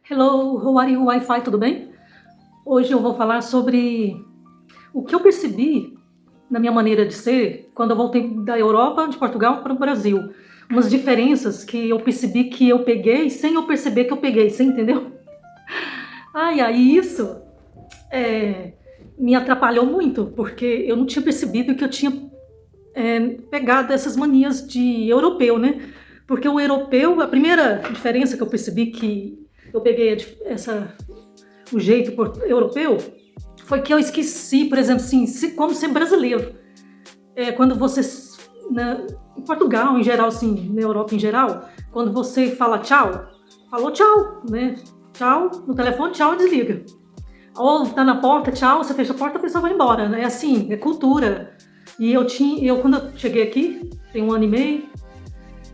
Hello, how are you, Wi-Fi, tudo bem? Hoje eu vou falar sobre o que eu percebi na minha maneira de ser quando eu voltei da Europa, de Portugal para o Brasil. Umas diferenças que eu percebi que eu peguei sem eu perceber que eu peguei, você entendeu? Ai, aí isso é, me atrapalhou muito, porque eu não tinha percebido que eu tinha pegado essas manias de europeu, né? Porque o europeu, a primeira diferença que eu percebi que eu peguei o jeito europeu foi que eu esqueci, por exemplo, assim, como ser brasileiro. Quando você, em Portugal em geral, assim, na Europa em geral, quando você fala tchau, falou tchau, né? Tchau no telefone, tchau e desliga. Ou tá na porta, tchau, você fecha a porta, a pessoa vai embora, né? É assim, é cultura. E quando eu cheguei aqui, tem 1 ano e meio,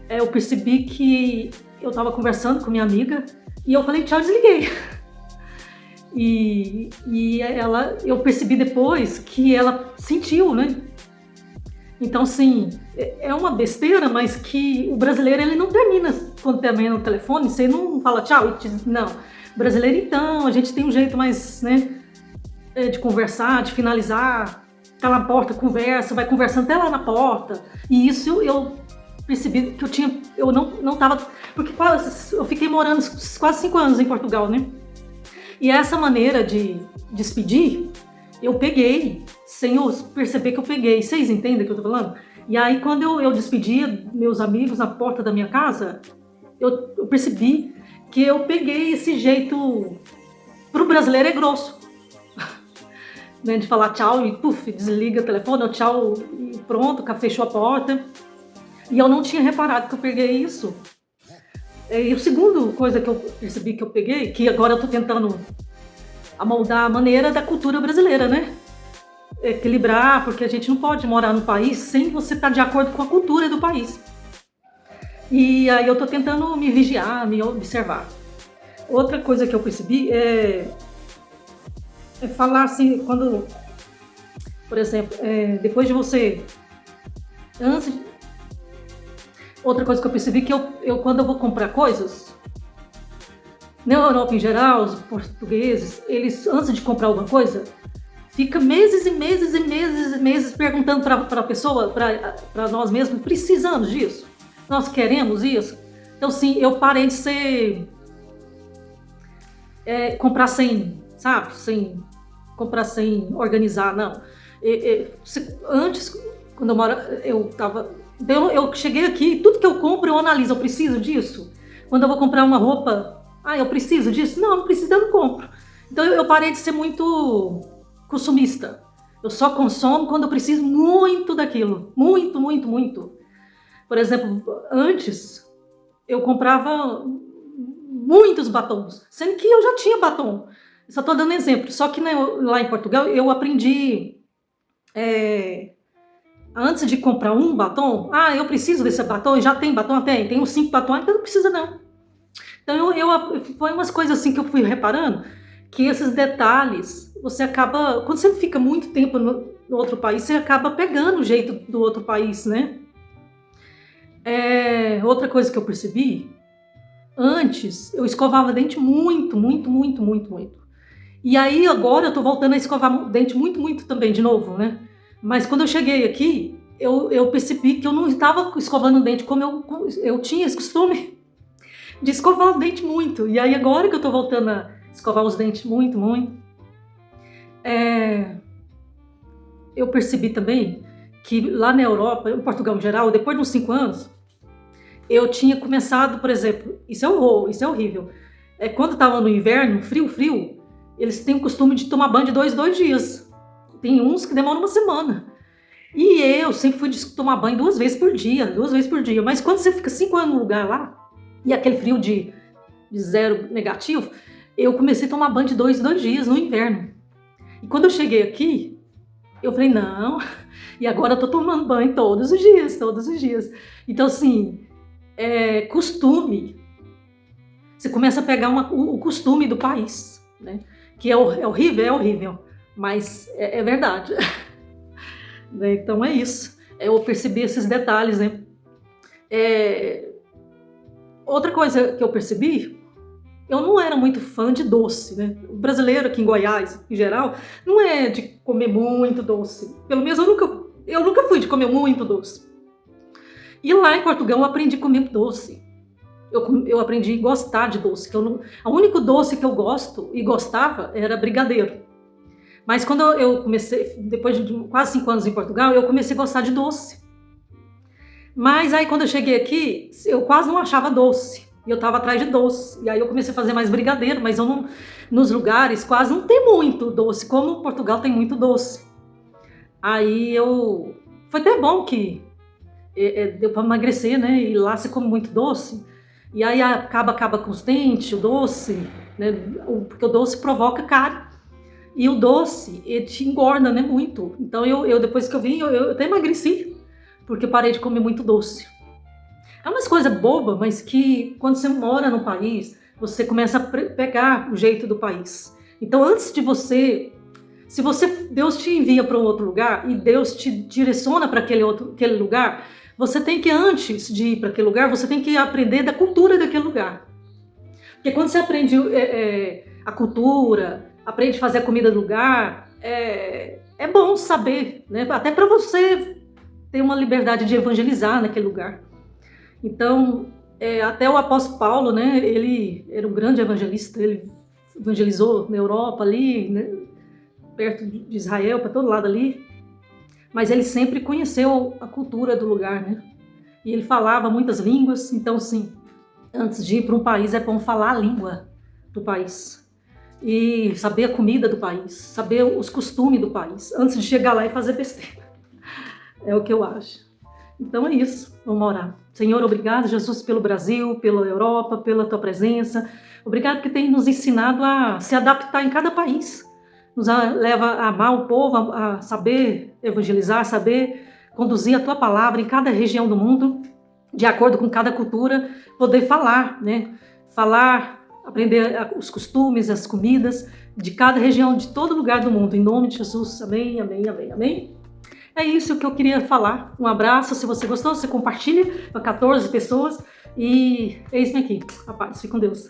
eu percebi que eu tava conversando com minha amiga e eu falei tchau e desliguei. Eu percebi depois que ela sentiu, né? Então, assim, é uma besteira, mas que o brasileiro, ele não termina quando termina no telefone, você não fala tchau, não. O brasileiro, então, a gente tem um jeito mais, né, de conversar, de finalizar, tá na porta, conversa, vai conversando até lá na porta. E isso eu percebi que eu não tava, porque eu fiquei morando quase 5 anos em Portugal, né? E essa maneira de despedir, eu peguei, sem eu perceber que eu peguei. Vocês entendem o que eu tô falando? E aí, quando eu despedia meus amigos na porta da minha casa, eu percebi que eu peguei esse jeito. Pro brasileiro é grosso. Né, de falar tchau e puf, desliga o telefone, ou tchau e pronto, fechou a porta. E eu não tinha reparado que eu peguei isso. E a segunda coisa que eu percebi que eu peguei, que agora eu tô tentando amoldar a maneira da cultura brasileira, né? Equilibrar, porque a gente não pode morar no país sem você estar de acordo com a cultura do país. E aí eu tô tentando me vigiar, me observar. Outra coisa que eu percebi é falar assim, quando, por exemplo, depois de você... Outra coisa que eu percebi que quando eu vou comprar coisas, na Europa em geral, os portugueses, eles, antes de comprar alguma coisa, fica meses e meses e meses e meses perguntando para a pessoa, para nós mesmos, precisamos disso? Nós queremos isso? Então, sim, eu parei de comprar sem, sabe? Comprar sem organizar, não. Antes, quando eu tava... Então, eu cheguei aqui, tudo que eu compro eu analiso, eu preciso disso? Quando eu vou comprar uma roupa, eu preciso disso? Não preciso, eu não compro. Então eu parei de ser muito consumista. Eu só consumo quando eu preciso muito daquilo. Muito, muito, muito. Por exemplo, antes eu comprava muitos batons, sendo que eu já tinha batom. Só estou dando exemplo. Só que lá em Portugal eu aprendi... antes de comprar um batom, eu preciso desse batom, já tem batom? Tem uns 5 batons, então não precisa não. Então foi umas coisas assim que eu fui reparando, que esses detalhes, você acaba, quando você fica muito tempo no outro país, você acaba pegando o jeito do outro país, né? Outra coisa que eu percebi, antes eu escovava dente muito, muito, muito, muito, muito. E aí agora eu tô voltando a escovar dente muito, muito também, de novo, né? Mas quando eu cheguei aqui, eu percebi que eu não estava escovando o dente como eu tinha esse costume de escovar o dente muito. E aí agora que eu tô voltando a escovar os dentes muito, muito, eu percebi também que lá na Europa, em Portugal em geral, depois de uns 5 anos, eu tinha começado, por exemplo, isso é horrível. Quando estava no inverno, frio, eles têm o costume de tomar banho de 2 dias. Tem uns que demoram 1 semana. E eu sempre fui de tomar banho 2 vezes por dia. Mas quando você fica 5 anos no lugar lá, e aquele frio de 0 negativo, eu comecei a tomar banho de 2 dias no inverno. E quando eu cheguei aqui, eu falei, não, e agora eu tô tomando banho todos os dias. Então, assim, costume. Você começa a pegar o costume do país, né? Que é horrível, mas é verdade. Então é isso. Eu percebi esses detalhes, né? Outra coisa que eu percebi eu não era muito fã de doce, né? O brasileiro aqui em Goiás, em geral, não é de comer muito doce. Pelo menos eu nunca fui de comer muito doce. E lá em Portugal eu aprendi a comer doce. Eu aprendi a gostar de doce. O único doce que eu gosto e gostava era brigadeiro. Mas quando eu comecei, depois de quase 5 anos em Portugal, eu comecei a gostar de doce. Mas aí quando eu cheguei aqui, eu quase não achava doce. E eu estava atrás de doce. E aí eu comecei a fazer mais brigadeiro, mas eu não, nos lugares quase não tem muito doce, como Portugal tem muito doce. Aí eu... Foi até bom que deu para emagrecer, né? E lá você come muito doce. E aí acaba com os dentes, o doce, né? Porque o doce provoca cárie. E o doce, ele te engorda, né? Muito. Então eu depois que eu vim, eu até emagreci, porque parei de comer muito doce. É umas coisas bobas, mas que quando você mora no país, você começa a pegar o jeito do país. Então antes de você... Se Deus te envia para um outro lugar e Deus te direciona para aquele lugar, você tem que, antes de ir para aquele lugar, você tem que aprender da cultura daquele lugar. Porque quando você aprende a cultura, aprende a fazer a comida do lugar, é bom saber, né? Até para você ter uma liberdade de evangelizar naquele lugar. Então, até o apóstolo Paulo, né? Ele era um grande evangelista, ele evangelizou na Europa ali, né? Perto de Israel, para todo lado ali, mas ele sempre conheceu a cultura do lugar, né? E ele falava muitas línguas, então, sim, antes de ir para um país é bom falar a língua do país e saber a comida do país, saber os costumes do país, antes de chegar lá e fazer besteira. É o que eu acho. Então é isso, vamos orar. Senhor, obrigado, Jesus, pelo Brasil, pela Europa, pela tua presença. Obrigado que tem nos ensinado a se adaptar em cada país. Nos leva a amar o povo, a saber evangelizar, saber conduzir a tua palavra em cada região do mundo, de acordo com cada cultura, poder falar, né? Falar, aprender os costumes, as comidas de cada região, de todo lugar do mundo. Em nome de Jesus, amém, amém, amém, amém. É isso que eu queria falar. Um abraço, se você gostou, você compartilha para 14 pessoas e eis-me aqui. A paz, fique com Deus.